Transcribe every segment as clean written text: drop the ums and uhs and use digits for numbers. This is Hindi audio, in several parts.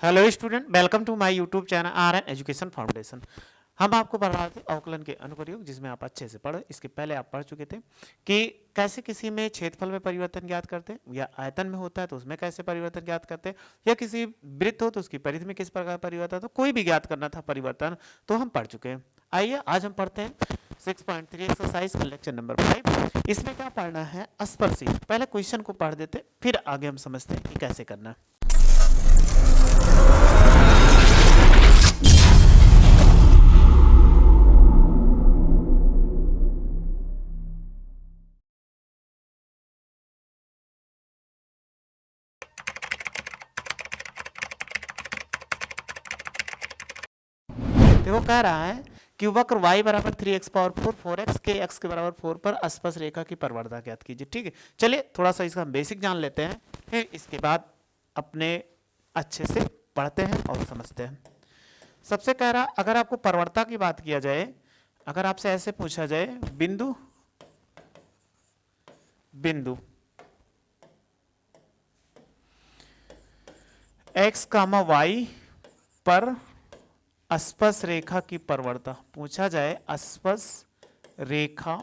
Hello student, welcome to my YouTube channel R N education foundation. हम आपको पढ़ा रहे थे अवकलन के अनुप्रयोग, जिसमें आप अच्छे से पढ़े। इसके पहले आप पढ़ चुके थे कि कैसे किसी में क्षेत्रफल में परिवर्तन ज्ञात करते हैं, या आयतन में होता है तो उसमें कैसे परिवर्तन ज्ञात करते हैं, या किसी वृत्त हो तो उसकी परिधि में किस प्रकार परिवर्तन, तो कोई भी ज्ञात करना था परिवर्तन तो हम पढ़ चुके हैं। आइए आज हम पढ़ते हैं 6.3 एक्सरसाइज का लेक्चर नंबर 5। इसमें क्या पढ़ना है, स्पर्शी। पहले क्वेश्चन को पढ़ देते, फिर आगे हम समझते हैं कि कैसे करना है। देखो कह रहा है कि वक्र y बराबर 3x पावर 4 4x के x के बराबर 4 पर स्पर्श रेखा की परवरता ज्ञात कीजिए। ठीक है, चलिए थोड़ा सा इसका बेसिक जान लेते हैं, फिर इसके बाद अपने अच्छे से पढ़ते हैं और समझते हैं। सबसे कह रहा, अगर आपको परवरता की बात किया जाए, अगर आपसे ऐसे पूछा जाए बिंदु बिंदु x, y पर स्पर्श रेखा की परवरता पूछा जाए, स्पर्श रेखा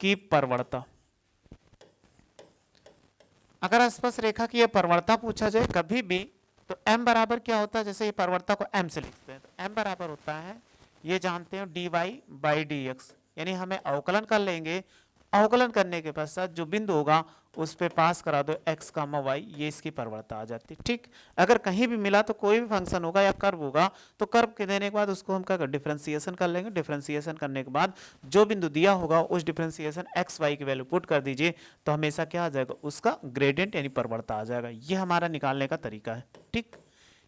की परवरता। अगर स्पर्श रेखा की यह परवरता पूछा जाए कभी भी, तो m बराबर क्या होता है, जैसे ये परवरता को m से लिखते हैं तो m बराबर होता है, ये जानते हो dy बाई dx, यानी हमें अवकलन कर लेंगे। अवकलन करने के पश्चात जो बिंदु होगा उस पे पास करा दो x, y, ये इसकी परवरता आ जाती है। ठीक, अगर कहीं भी मिला तो कोई भी फंक्शन होगा या कर्व होगा, तो कर्व के देने के बाद उसको हम क्या डिफरेंशिएशन कर लेंगे। डिफरेंशिएशन करने के बाद जो बिंदु दिया होगा उस डिफरेंशिएशन x, y की वैल्यू पुट कर दीजिए, तो हमेशा क्या आ जाएगा, उसका ग्रेडियंट यानी परवरता आ जाएगा। ये हमारा निकालने का तरीका है। ठीक,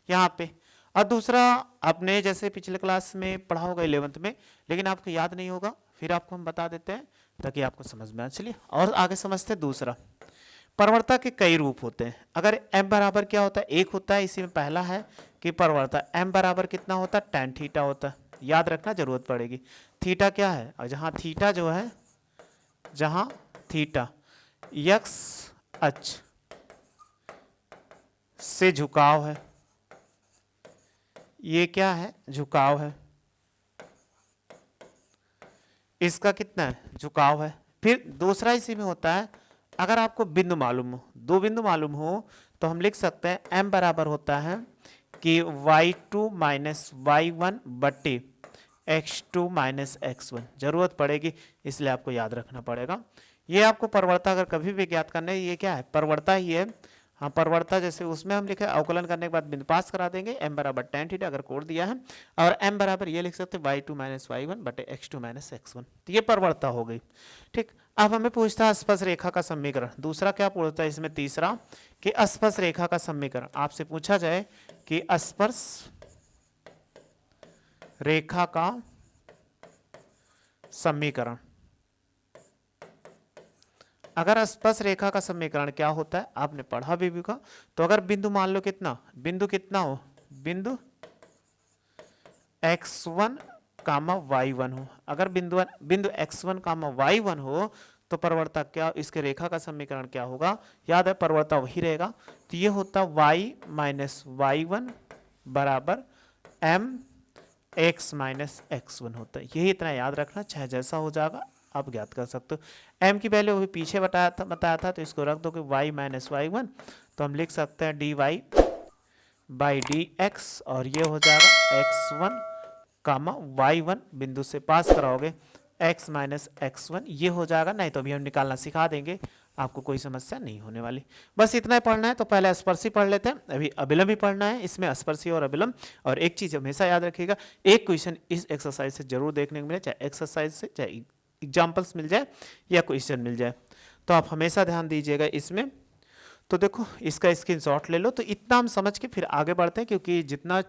यहाँ पे और दूसरा, आपने जैसे पिछले क्लास में पढ़ा होगा 11th में, लेकिन आपको याद नहीं होगा, फिर आपको हम बता देते हैं ताकि आपको समझ में आ। चलिए और आगे समझते हैं। दूसरा, परवरता के कई रूप होते हैं। अगर m बराबर क्या होता है, एक होता है, इसी में पहला है कि परवरता m बराबर कितना होता है, tan थीटा होता है। याद रखना जरूरत पड़ेगी। थीटा क्या है, और जहां थीटा जो है, जहां थीटा x अक्ष से झुकाव है, ये क्या है, झुकाव है, इसका कितना है, झुकाव है। फिर दूसरा इसी में होता है, अगर आपको बिंदु मालूम हो, दो बिंदु मालूम हो, तो हम लिख सकते हैं m बराबर होता है कि y2 माइनस y1 बटे x2 माइनस x1। जरूरत पड़ेगी इसलिए आपको याद रखना पड़ेगा। ये आपको परवरता अगर कभी भी ज्ञात करना है, ये क्या है, परवरता ही है। हाँ, परवरता जैसे उसमें हम लिखे अवकलन करने के बाद बिंदु पास करा देंगे, m बराबर tan थीटा अगर कोड दिया है, और m बराबर ये लिख सकते हैं y2 माइनस y1 बटे x2 माइनस x1। तो ये परवरता हो गई। ठीक, अब हमें पूछता है स्पर्श रेखा का समीकरण। दूसरा क्या पूछता है इसमें, तीसरा कि स्पर्श रेखा का समीकरण। आपसे पूछा जाए कि स्पर्श रेखा का समीकरण, अगर स्पर्श रेखा का समीकरण क्या होता है आपने पढ़ा भी होगा। तो अगर बिंदु मान लो कितना, बिंदु कितना हो, बिंदु x1 कामा y1 हो, अगर बिंदु x1 कामा y1 हो, तो परवरता क्या, इसके रेखा का समीकरण क्या होगा, याद है परवरता वही रहेगा। तो ये होता y माइनस y1 बराबर m x माइनस x1 होता है। यही इतना याद रखना, चाहे जैसा हो जाएगा आप ज्ञात कर सकते हो। m की वैल्यू अभी पीछे बताया था तो इसको रख दो कि y माइनस y1, तो हम लिख सकते हैं dy बाई dx, और ये हो जाएगा x1 कामा y1, बिंदु से पास कराओगे x माइनस x1, ये हो जाएगा। नहीं तो अभी हम निकालना सिखा देंगे, आपको कोई समस्या नहीं होने वाली। बस इतना ही पढ़ना है। तो पहले स्पर्शी पढ़ लेते हैं, अभी अभिलंब भी पढ़ना है, इसमें स्पर्शी और अभिलंब। और एक चीज हमेशा याद रखिएगा, एक क्वेश्चन इस एक्सरसाइज से जरूर देखने को मिले, चाहे एक्सरसाइज से, चाहे एग्जाम्पल्स मिल जाए या क्वेश्चन मिल जाए, तो आप हमेशा ध्यान दीजिएगा इसमें। तो देखो इसका स्क्रीनशॉट ले लो। तो इतना हम समझ के फिर आगे बढ़ते हैं, क्योंकि जितना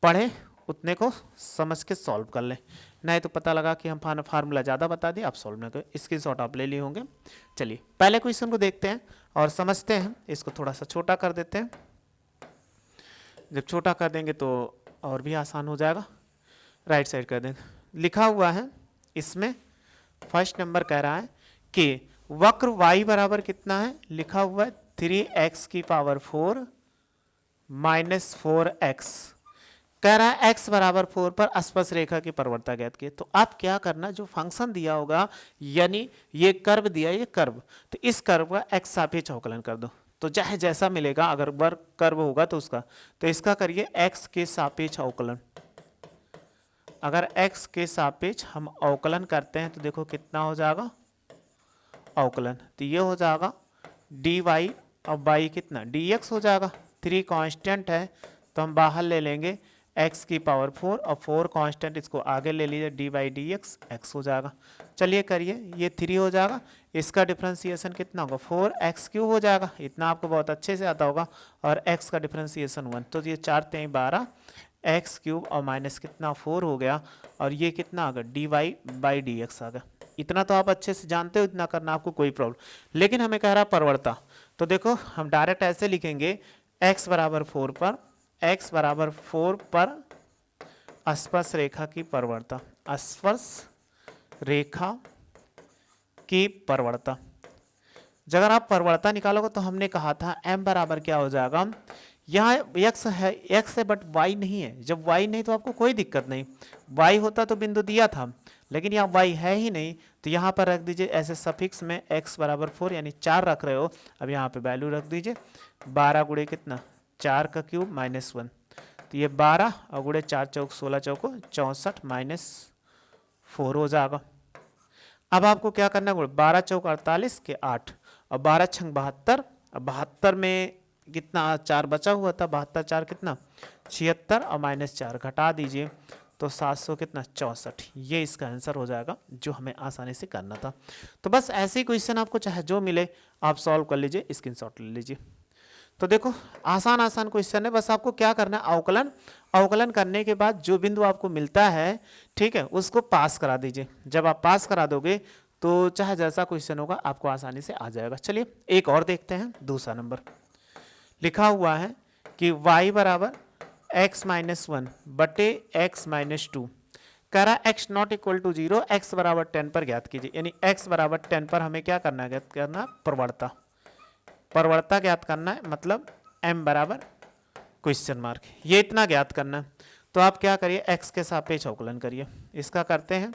पढ़े उतने को समझ के सॉल्व कर लें, नहीं तो पता लगा कि हम फार्मूला ज़्यादा बता दिए, आप सॉल्व ना करें। स्क्रीनशॉट आप ले लिए होंगे। चलिए पहले क्वेश्चन को देखते हैं और समझते हैं। इसको थोड़ा सा छोटा कर देते हैं, जब छोटा कर देंगे तो और भी आसान हो जाएगा। राइट साइड कर देंगे। लिखा हुआ है इसमें, फर्स्ट नंबर कह रहा है कि वक्र y बराबर कितना है, लिखा हुआ है 3x की पावर 4 -4x कह रहा है x बराबर 4 पर स्पर्श रेखा की परवलता ज्ञात की। तो आप क्या करना, जो फंक्शन दिया होगा यानी ये कर्व दिया, ये कर्व, तो इस कर्व का x सापेक्ष अवकलन कर दो, तो चाहे जैसा मिलेगा, अगर वर्ग कर्व होगा तो उसका, तो इसका करिए x के सापेक्ष अवकलन। अगर x के सापेक्ष हम अवकलन करते हैं तो देखो कितना हो जाएगा अवकलन, तो ये हो जाएगा dy और y कितना dx हो जाएगा। 3 कांस्टेंट है तो हम बाहर ले लेंगे x की पावर 4 और 4 कांस्टेंट इसको आगे ले लीजिए, dy dx x हो जाएगा। चलिए करिए, ये 3 हो जाएगा, इसका डिफरेंशिएशन कितना होगा 4x³ हो जाएगा, इतना आपको बहुत अच्छे से आता होगा, और x का डिफरेंशिएशन 1, तो ये 4 3 12 x³ और माइनस कितना 4 हो गया, और ये कितना आ गया dy dx आ गया। इतना तो आप अच्छे से जानते हो, इतना करना आपको कोई प्रॉब्लम। लेकिन हमें कह रहा है परवलता, तो देखो हम डायरेक्ट ऐसे लिखेंगे x बराबर 4 पर, x बराबर 4 पर स्पर्श रेखा की परवलता, स्पर्श रेखा की परवलता। जब आप परवलता निकालोगे तो हमने कहा था m बराबर क्या हो जाएगा, यहाँ x है बट y नहीं है। जब y नहीं तो आपको कोई दिक्कत नहीं, y होता तो बिंदु दिया था, लेकिन यहाँ y है ही नहीं, तो यहाँ पर रख दीजिए ऐसे सफिक्स में x बराबर 4 यानी 4 रख रहे हो, अब यहाँ पे वैल्यू रख दीजिए 12 गुणे कितना 4 का क्यूब -1, तो ये 12 और गुणे 4 चौक 16 चौको 64 -4 हो जाएगा। अब आपको क्या करना है, 12 चौक 48 के 8 और 12 छंग 72, अब 72 में कितना 4 बचा हुआ था, 72 4 कितना 76 और -4 घटा दीजिए तो 700 कितना 64, ये इसका आंसर हो जाएगा जो हमें आसानी से करना था। तो बस ऐसे ही क्वेश्चन आपको चाहे जो मिले आप सॉल्व कर लीजिए, स्क्रीनशॉट ले लीजिए। तो देखो आसान आसान क्वेश्चन है, बस आपको क्या करना है अवकलन, अवकलन करने के बाद जो बिंदु आपको मिलता है, ठीक है, उसको पास करा दीजिए। जब आप पास करा दोगे तो चाहे जैसा क्वेश्चन होगा आपको आसानी से आ जाएगा। चलिए एक और देखते हैं, दूसरा नंबर लिखा हुआ है कि y बराबर x-1 बटे x-2 कह रहा है x not equal to 0, x बराबर 10 पर ज्ञात कीजिए। यानी x बराबर 10 पर हमें क्या करना है, ज्ञात करना परवलता, परवलता ज्ञात करना है, मतलब m बराबर क्वेश्चन मार्क, ये इतना ज्ञात करना है। तो आप क्या करिए x के सापेक्ष अवकलन करिए। इसका करते हैं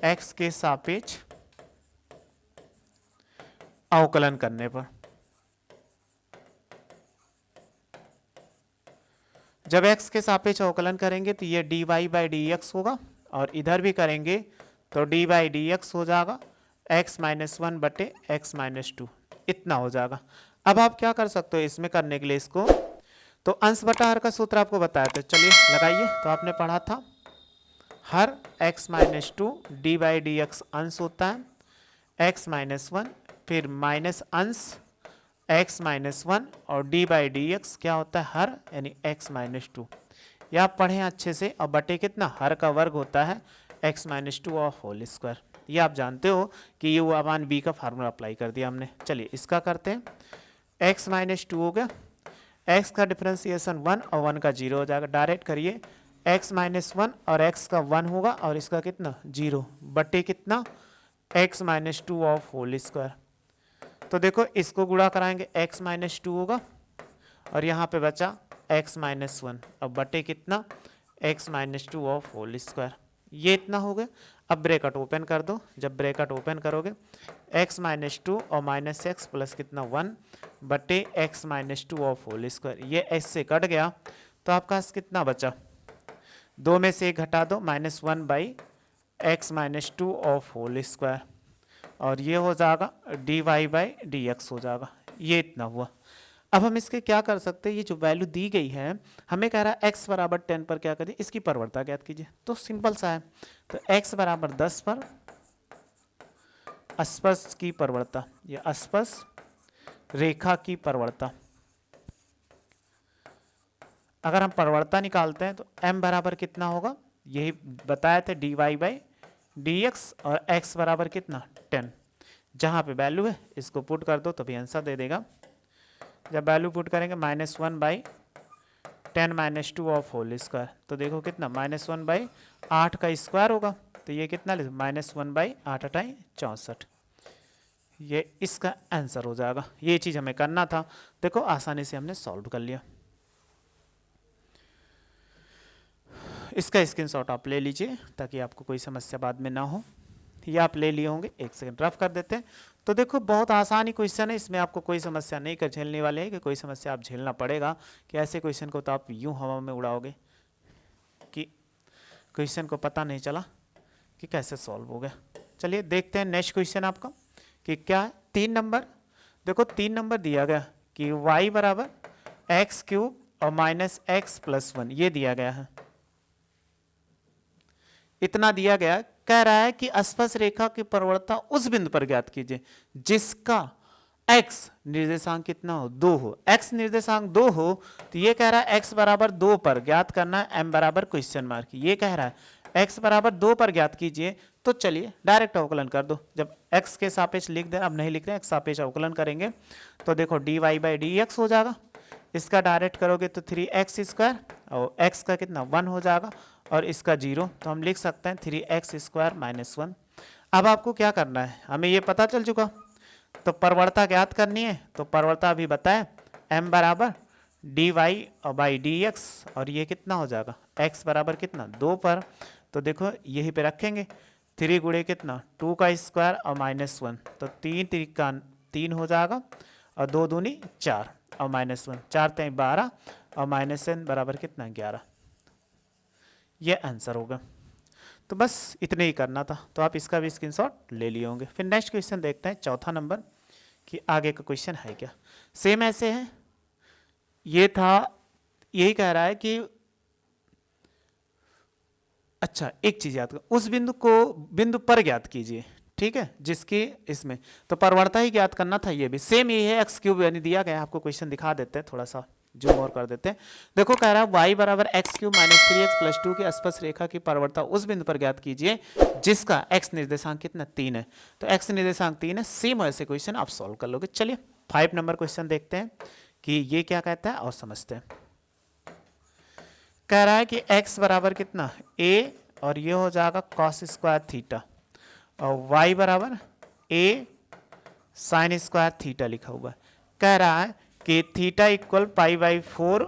x के सापेक्ष अवकलन करने पर, जब x के सापेक्ष अवकलन करेंगे तो ये dy बाई dx होगा, और इधर भी करेंगे तो dy dx हो जाएगा x-1 बटे x-2, इतना हो जाएगा। अब आप क्या कर सकते हो इसमें करने के लिए, इसको तो अंश बटा हर का सूत्र आपको बताया था, चलिए लगाइए। तो आपने पढ़ा था हर x-2 dy dx अंश होता है x-1, फिर माइनस अंश x-1 और dy dx क्या होता है हर, यानी x-2। ये आप पढ़ें अच्छे से, और बटे कितना हर का वर्ग होता है x-2 और होल स्क्वायर। ये आप जानते हो कि ये वो अपान b का फार्मूला अप्लाई कर दिया हमने। चलिए इसका करते हैं, x-2 हो गया, x का डिफरेंशिएशन 1 और 1 का 0 हो जाएगा। डायरेक्ट करिए x-1 और x का 1 होगा और इसका कितना 0 बटे कितना x-2 ऑफ होल स्क्वायर। तो देखो इसको गुणा कराएंगे x-2 होगा, और यहाँ पे बचा x-1 अब बटे कितना x-2 ऑफ होल स्क्वायर, ये इतना हो गया। अब ब्रैकेट ओपन कर दो, जब ब्रैकेट ओपन करोगे x-2 और माइनस एक्स प्लस कितना 1 बटे x-2 ऑफ होल स्क्वायर, ये x से कट गया तो आपका कितना बचा, 2 में से 1 घटा दो -1 by x-2 of whole square, और ये हो जाएगा dy बाई dx हो जाएगा, ये इतना हुआ। अब हम इसके क्या कर सकते हैं, ये जो वैल्यू दी गई है हमें कह रहा है x बराबर 10 पर क्या करिए, इसकी परवलता ज्ञात कीजिए। तो सिंपल सा है, तो x बराबर 10 पर स्पर्श की परवलता, ये स्पर्श रेखा की परवलता, अगर हम परवलता निकालते हैं तो m बराबर कितना होगा, यही बताया थे dy बाई dx, और x बराबर कितना 10, जहाँ पे वैल्यू है इसको पुट कर दो तभी आंसर दे देगा। जब वैल्यू पुट करेंगे -1 बाई 10-2 ऑफ होल स्क्वायर, तो देखो कितना -1 बाई 8 का स्क्वायर होगा, तो ये कितना -1 बाई 8 8 64, ये इसका आंसर हो जाएगा। ये चीज़ हमें करना था, देखो आसानी से हमने सॉल्व कर लिया। इसका स्क्रीनशॉट आप ले लीजिए ताकि आपको कोई समस्या बाद में ना हो। ये आप ले लिए होंगे, एक सेकंड रफ कर देते हैं। तो देखो बहुत आसान ही क्वेश्चन है, इसमें आपको कोई समस्या नहीं कर झेलने वाले हैं कि कोई समस्या आप झेलना पड़ेगा कि ऐसे क्वेश्चन को तो आप यूं हवा में उड़ाओगे कि क्वेश्चन को पता नहीं चला कि कैसे सॉल्व हो गया। चलिए देखते हैं नेक्स्ट क्वेश्चन आपका कि क्या है। 3 नंबर, देखो 3 नंबर दिया गया कि y बराबर एक्स क्यूब और माइनस एक्स प्लस 1 ये दिया गया है, इतना दिया गया। कह रहा है कि स्पर्श रेखा की प्रवणता उस बिंदु पर ज्ञात कीजिए जिसका x निर्देशांक कितना हो, 2 हो। x निर्देशांक 2 हो तो ये कह रहा है x बराबर 2 पर ज्ञात करना है, m बराबर क्वेश्चन मार्क। ये कह रहा है x बराबर 2 पर ज्ञात कीजिए। तो चलिए डायरेक्ट अवकलन कर दो, जब x के सापेक्ष लिख दे, अब नहीं लिख रहे हैं, x सापेक्ष अवकलन करेंगे तो देखो dy बाई dx हो जाएगा। इसका डायरेक्ट करोगे तो 3x स्क्वायर और x का कितना 1 हो जाएगा और इसका 0, तो हम लिख सकते हैं 3x स्क्वायर माइनस 1। अब आपको क्या करना है, हमें ये पता चल चुका, तो प्रवणता ज्ञात करनी है। तो प्रवणता अभी बताएं, m बराबर dy और बाई dx और ये कितना हो जाएगा x बराबर कितना 2 पर। तो देखो यहीं पे रखेंगे, 3 गुणे कितना 2 का स्क्वायर और माइनस 1, तो 3 त्रिका 3 हो जाएगा और 2 दूनी 4 और माइनस 1, 4 3 12 और माइनस n बराबर कितना 11। ये आंसर होगा। तो बस इतने ही करना था, तो आप इसका भी स्क्रीनशॉट ले लिए होंगे। फिर नेक्स्ट क्वेश्चन देखते हैं, चौथा नंबर कि आगे का क्वेश्चन है क्या। सेम ऐसे है, ये था, यही कह रहा है कि अच्छा एक चीज याद करो, उस बिंदु को बिंदु पर ज्ञात कीजिए, ठीक है, जिसकी इसमें तो प्रवणता ही ज्ञात करना था। ये भी सेम यही है, एक्स क्यूब यानी दिया गया है, आपको क्वेश्चन दिखा देते हैं, थोड़ा सा जूम और कर देते हैं। देखो कह रहा है y बराबर x cube minus 3x plus 2 की स्पर्श रेखा की प्रवणता उस बिंदु पर ज्ञात कीजिए जिसका x निर्देशांक कितना 3 है। तो x निर्देशांक 3 है, सेम ऐसे क्वेश्चन आप सॉल्व कर लोगे। चलिए 5 नंबर क्वेश्चन देखते हैं कि ये क्या कहता है और समझते हैं। कह रहा है कि x बराबर कितना a और ये हो जाएगा cos स्क्वायर थीटा और y बराबर a साइन स्क्वायर थीटा लिखा हुआ है। कह रहा है कि थीटा इक्वल पाई बाई 4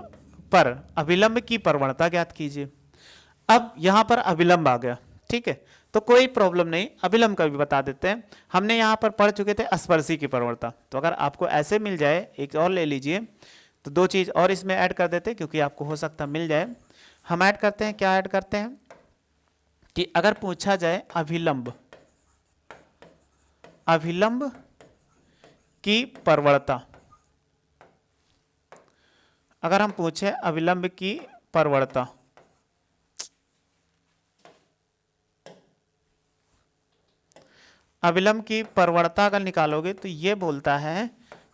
पर अभिलंब की प्रवणता ज्ञात कीजिए। अब यहां पर अभिलंब आ गया, ठीक है, तो कोई प्रॉब्लम नहीं, अभिलंब का भी बता देते हैं। हमने यहां पर पढ़ चुके थे स्पर्शी की प्रवणता, तो अगर आपको ऐसे मिल जाए, एक और ले लीजिए, तो 2 चीज और इसमें ऐड कर देते हैं क्योंकि आपको हो सकता मिल जाए। हम ऐड करते हैं, क्या ऐड करते हैं कि अगर पूछा जाए अभिलंब की प्रवणता, अगर हम पूछे अभिलंब की प्रवणता, अभिलंब की प्रवणता अगर निकालोगे तो ये बोलता है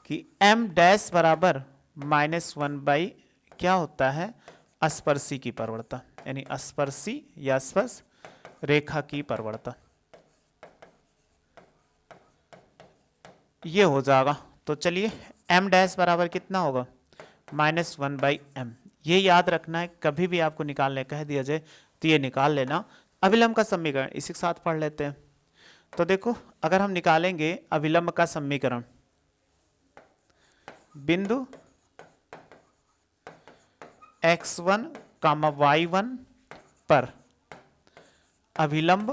कि m डैश बराबर -1 बाई क्या होता है स्पर्शी की प्रवणता, यानी स्पर्शी या स्पर्श रेखा की प्रवणता, ये हो जाएगा। तो चलिए m डैश बराबर कितना होगा -1 बाई m, ये याद रखना है, कभी भी आपको निकालने कह दिया जाए तो ये निकाल लेना। अभिलंब का समीकरण इसी के साथ पढ़ लेते हैं। तो देखो अगर हम निकालेंगे अभिलंब का समीकरण, बिंदु x1, y1 पर अभिलंब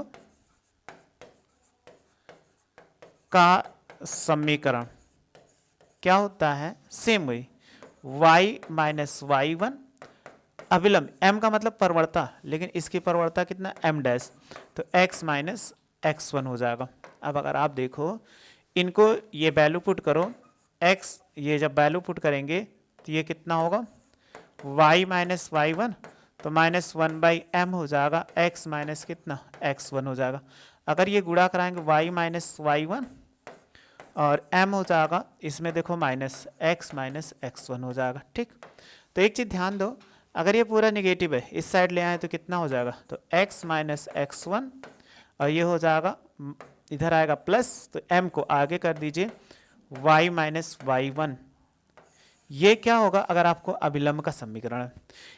का समीकरण क्या होता है, सेम वही y माइनस y1 अभिलंब, m का मतलब प्रवणता, लेकिन इसकी प्रवणता कितना m डैश, तो x माइनस x1 हो जाएगा। अब अगर आप देखो इनको ये वैल्यू पुट करो, x ये जब वैल्यू पुट करेंगे तो ये कितना होगा y माइनस y1, तो -1 बाई m हो जाएगा, x माइनस कितना x1 हो जाएगा। अगर ये गुणा कराएंगे y माइनस y1 और m हो जाएगा, इसमें देखो माइनस x माइनस x1 हो जाएगा, ठीक। तो एक चीज ध्यान दो, अगर ये पूरा निगेटिव है इस साइड ले आए तो कितना हो जाएगा, तो x माइनस x1 और ये हो जाएगा इधर आएगा प्लस, तो m को आगे कर दीजिए y माइनस y1, ये क्या होगा अगर आपको अभिलंब का समीकरण है,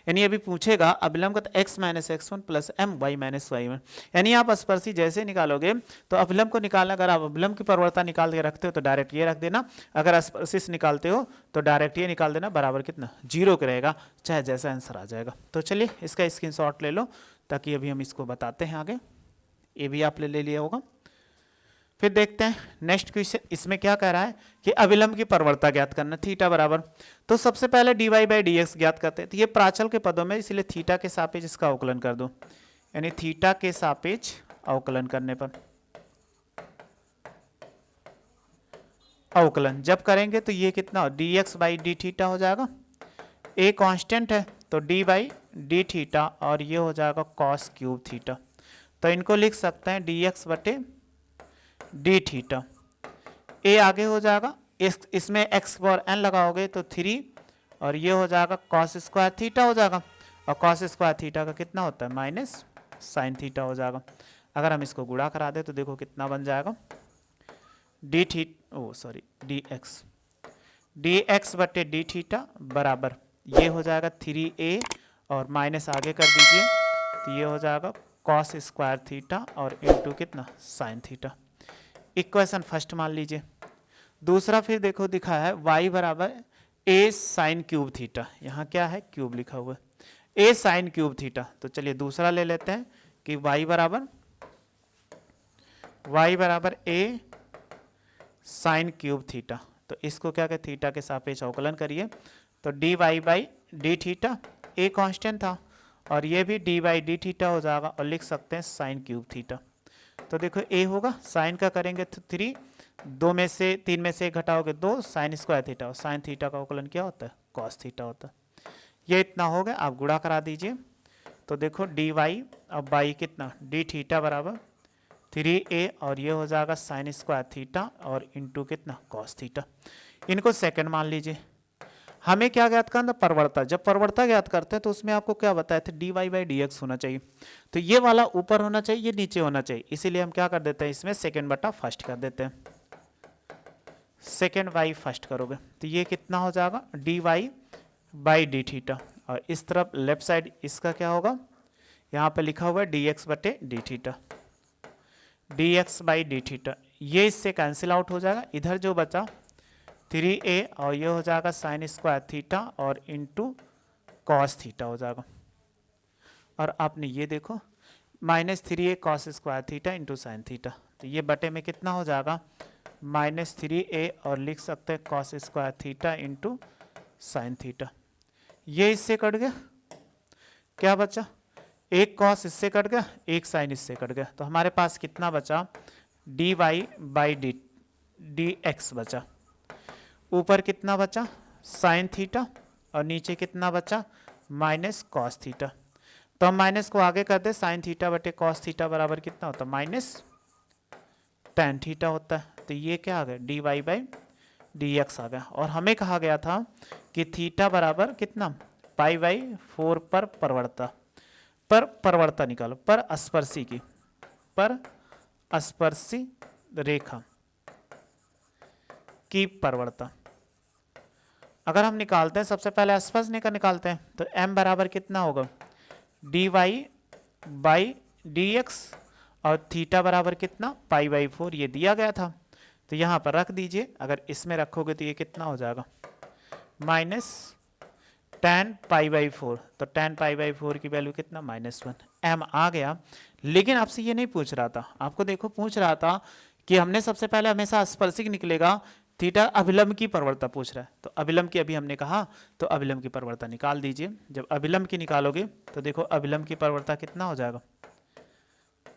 यानी अभी पूछेगा अभिलंब का, तो x minus x one plus m y minus y one, यानी आप स्पर्शी जैसे निकालोगे तो अभिलंब को निकालना, अगर आप अभिलंब की प्रवणता निकाल के रखते हो तो डायरेक्ट ये रख देना, अगर स्पर्शी से निकालते हो तो डायरेक्ट ये निकाल देना, बराबर कितना 0 के रहेगा, चाहे जैसा आंसर आ जाएगा। तो चलिए इसका स्क्रीनशॉट ले लो ताकि अभी हम इसको बताते हैं आगे, ये भी आप ले लिया होगा। फिर देखते हैं नेक्स्ट क्वेश्चन, इसमें क्या कह रहा है कि अभिलंब की प्रवणता ज्ञात करना, थीटा बराबर, तो सबसे पहले dy बाई डी एक्स ज्ञात करते हैं, तो ये प्राचल के पदों में, इसलिए थीटा के सापेक्ष इसका अवकलन कर दो, यानी थीटा के सापेक्ष अवकलन करने पर, अवकलन जब करेंगे तो ये कितना dx बाई डी थीटा हो जाएगा, a कांस्टेंट है तो d बाई डी थीटा, और ये हो जाएगा cos क्यूब थीटा, तो इनको लिख सकते हैं dx बटे डी थीटा, ए आगे हो जाएगा, इसमें x पावर n लगाओगे तो 3, और ये हो जाएगा cos स्क्वायर थीटा हो जाएगा, और cos स्क्वायर थीटा का कितना होता है माइनस साइन थीटा हो जाएगा। अगर हम इसको गुणा करा दे तो देखो कितना बन जाएगा, डी एक्स बटे डी थीटा बराबर, ये हो जाएगा 3a, और माइनस आगे कर दीजिए तो ये हो जाएगा cos स्क्वायर थीटा और इंटू कितना साइन थीटा। इक्वेशन फर्स्ट मान लीजिए। दूसरा फिर देखो दिखा है y बराबर a साइन क्यूब थीटा, यहाँ क्या है क्यूब लिखा हुआ है, a साइन क्यूब थीटा, तो चलिए दूसरा ले लेते हैं कि y बराबर a साइन क्यूब थीटा, तो इसको क्या कहते थीटा के सापेक्ष अवकलन करिए, तो dy by D theta, a constant था, और ये भी डी बाई डी थीटा हो जाएगा, और लिख सकते हैं साइन क्यूब थीटा, तो देखो a होगा, साइन का करेंगे तो 3, 3 में से 1 घटाओगे 2, साइन स्क्वायर थीटा, और साइन थीटा का अवकलन क्या होता है कॉस थीटा होता है। ये इतना हो गया, आप गुणा करा दीजिए तो देखो dy अब बाई कितना डी थीटा बराबर 3a, और ये हो जाएगा साइन स्क्वायर थीटा और इंटू कितना कॉस थीटा। इनको सेकंड मान लीजिए। हमें क्या ज्ञात करना, प्रवणता, जब प्रवणता ज्ञात करते हैं तो उसमें आपको क्या बताया था dy बाई डी एक्स होना चाहिए, तो ये वाला ऊपर होना चाहिए, ये नीचे होना चाहिए, इसीलिए हम क्या कर देते हैं इसमें सेकंड बटा फर्स्ट कर देते हैं, सेकंड बाई फर्स्ट करोगे तो ये कितना हो जाएगा dy बाई डी थीटा, और इस तरफ लेफ्ट साइड इसका क्या होगा, यहाँ पे लिखा हुआ है dx बटे D theta, dx by D theta, ये इससे कैंसिल आउट हो जाएगा, इधर जो बचा 3a, और ये हो जाएगा साइन स्क्वायर थीटा और इंटू कॉस थीटा हो जाएगा, और आपने ये देखो minus 3a cos square theta into sine theta, तो ये बटे में कितना हो जाएगा माइनस 3a, और लिख सकते हैं cos square theta into sine theta, ये इससे कट गया, क्या बचा एक कॉस इससे कट गया, एक साइन इससे कट गया, तो हमारे पास कितना बचा dy बाई डी एक्स बचा, ऊपर कितना बचा साइन थीटा, और नीचे कितना बचा माइनस कॉस थीटा, तो हम माइनस को आगे कर दे, साइन थीटा बटे कॉस थीटा बराबर कितना होता है माइनस टेन थीटा होता है, तो ये क्या आ गया dy बाई डी एक्स आ गया, और हमें कहा गया था कि थीटा बराबर कितना पाई बाई 4 पर प्रवणता निकालो, पर स्पर्शी रेखा की प्रवणता अगर हम निकालते हैं, सबसे पहले स्पर्श रेखा निकालते हैं, तो m बराबर कितना होगा dy बाई डी एक्स, और थीटा बराबर कितना पाई बाई 4, ये दिया गया था, तो यहाँ पर रख दीजिए, अगर इसमें रखोगे तो ये कितना हो जाएगा माइनस tan पाई बाई 4, तो tan पाई बाई 4 की वैल्यू कितना -1, m आ गया। लेकिन आपसे ये नहीं पूछ रहा था, आपको देखो पूछ रहा था कि हमने सबसे पहले हमेशा स्पर्शिक निकलेगा, थीटा अभिलंब की प्रवणता पूछ रहा है, तो अभिलंब की अभी हमने कहा, तो अभिलंब की प्रवणता निकाल दीजिए। जब अभिलंब की निकालोगे तो देखो अभिलंब की प्रवणता कितना हो जाएगा,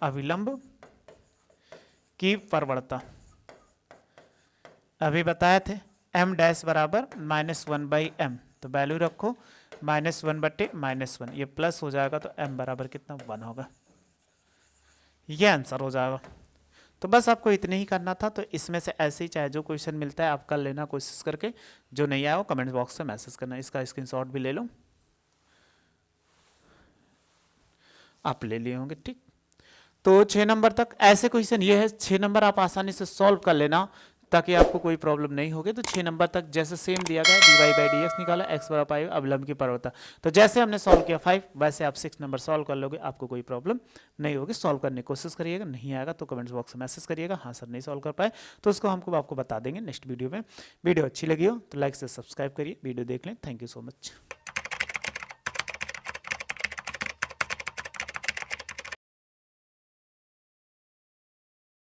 अभिलंब की प्रवणता अभी बताए थे m डैश बराबर -1 बाई एम, तो वैल्यू रखो -1 बटे -1, ये प्लस हो जाएगा तो m बराबर कितना 1 होगा, ये आंसर हो जाएगा। तो बस आपको इतने ही करना था, तो इसमें से ऐसे ही चाहे जो क्वेश्चन मिलता है आप कर लेना कोशिश करके, जो नहीं आया वो कमेंट बॉक्स में मैसेज करना, इसका स्क्रीनशॉट भी ले लो, आप ले लिए होंगे ठीक। तो 6 नंबर तक ऐसे क्वेश्चन ये है, 6 नंबर आप आसानी से सॉल्व कर लेना, ताकि आपको कोई प्रॉब्लम नहीं होगी। तो 6 नंबर तक जैसे सेम दिया गया, dy बाई डी एक्स निकाला, x बराबर पाई अवलंब की परवलता। तो जैसे हमने सॉल्व किया 5, वैसे आप 6 नंबर सॉल्व कर लोगे, आपको कोई प्रॉब्लम नहीं होगी। सॉल्व करने की कोशिश करिएगा, नहीं आएगा तो कमेंट्स बॉक्स में मैसेज करिएगा, हाँ सर नहीं सॉल्व कर पाए, तो उसको हमको आपको बता देंगे नेक्स्ट वीडियो में। वीडियो अच्छी लगी हो तो लाइक से सब्सक्राइब करिए, वीडियो देख लें। Thank you so much.